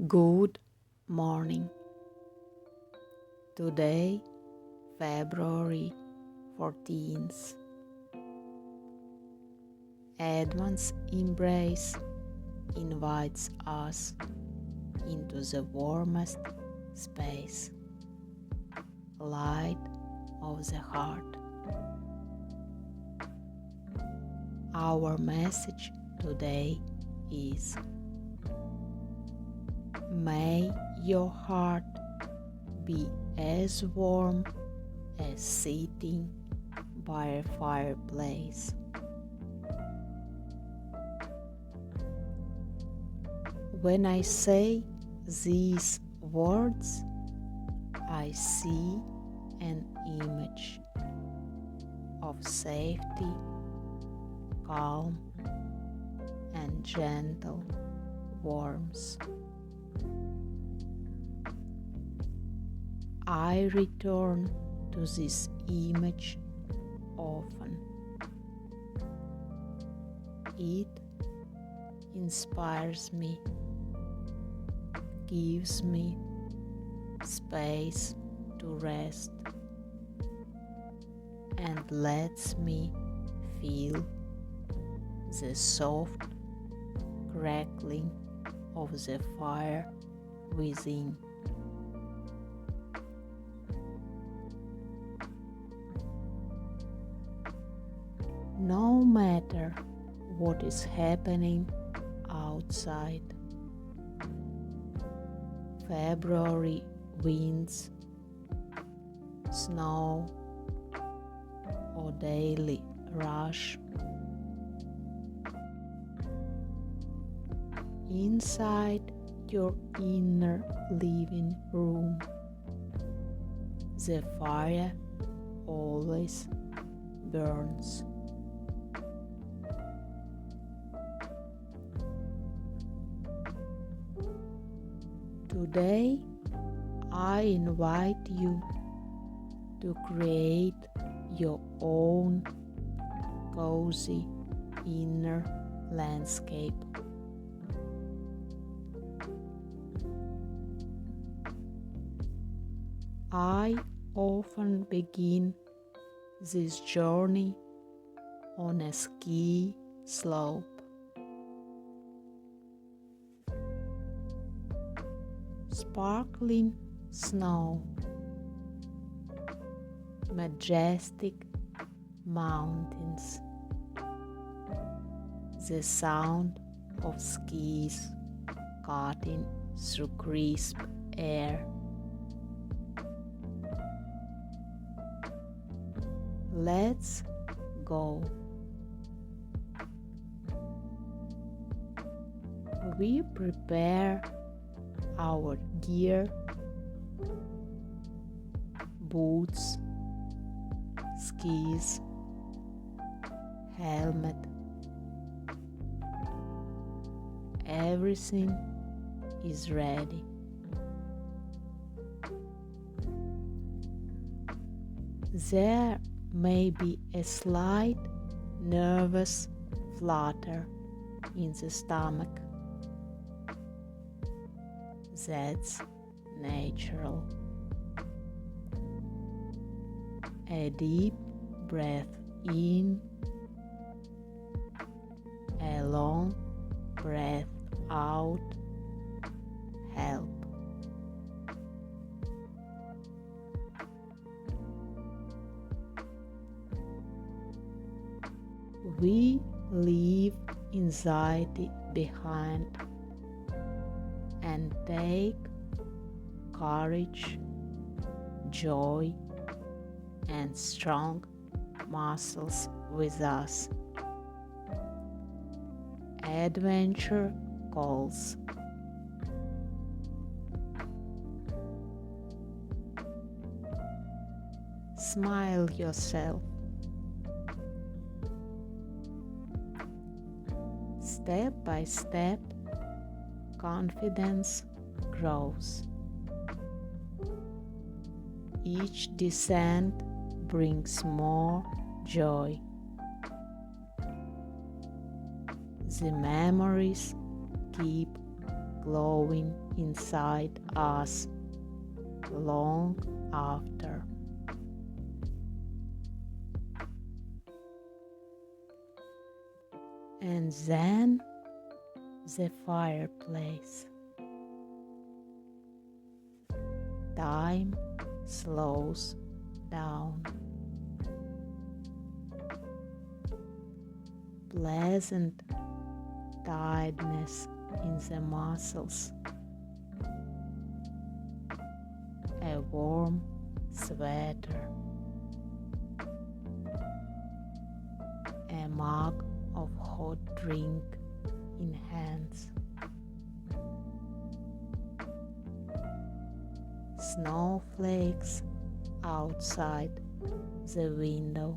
Good morning. Today, February 14th. Advent's embrace invites us into the warmest space, light of the heart. Our message today is: may your heart be as warm as sitting by a fireplace. When I say these words, I see an image of safety, calm, and gentle warmth. I return to this image often. It inspires me, gives me space to rest, and lets me feel the soft crackling of the fire within. No matter what is happening outside, February winds, snow, or daily rush, inside your inner living room, the fire always burns. Today, I invite you to create your own cozy inner landscape. I often begin this journey on a ski slope. Sparkling snow, majestic mountains, the sound of skis cutting through crisp air. Let's go. We prepare our gear, boots, skis, helmet. Everything is ready. There may be a slight nervous flutter in the stomach. That's natural. A deep breath in, a long breath out help. We leave anxiety behind and take courage, joy, and strong muscles with us. Adventure calls. Smile yourself. Step by step, confidence grows. Each descent brings more joy. The memories keep glowing inside us long after. And then the fireplace. Time slows down. Pleasant tiredness in the muscles. A warm sweater. A mug of hot drink in hands. Snowflakes outside the window.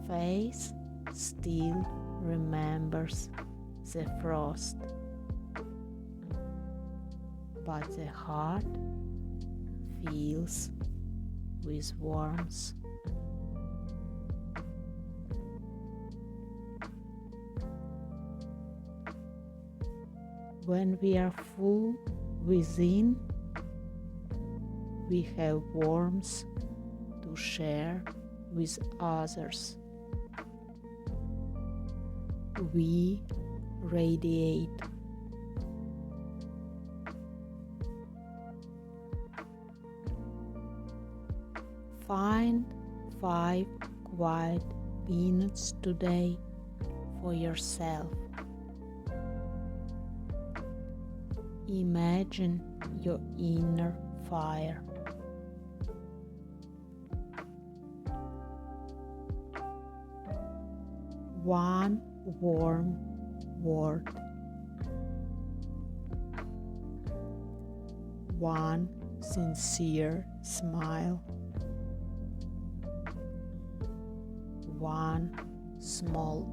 Face still remembers the frost, but the heart fills with warmth. When we are full within, we have warmth to share with others. We radiate. Find 5 quiet minutes today for yourself. Imagine your inner fire. One warm word. One sincere smile. One small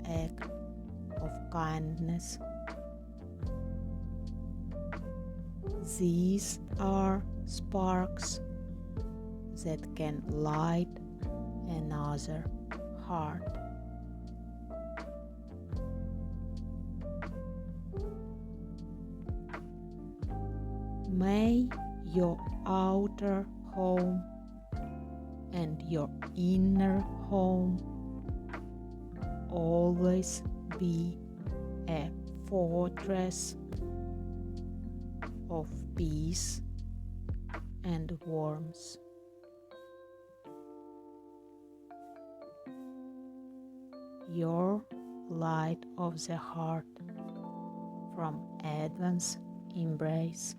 act of kindness. These are sparks that can light another heart. May your outer home and your inner home always be a fortress of peace and warmth. Your light of the heart from Advent's embrace.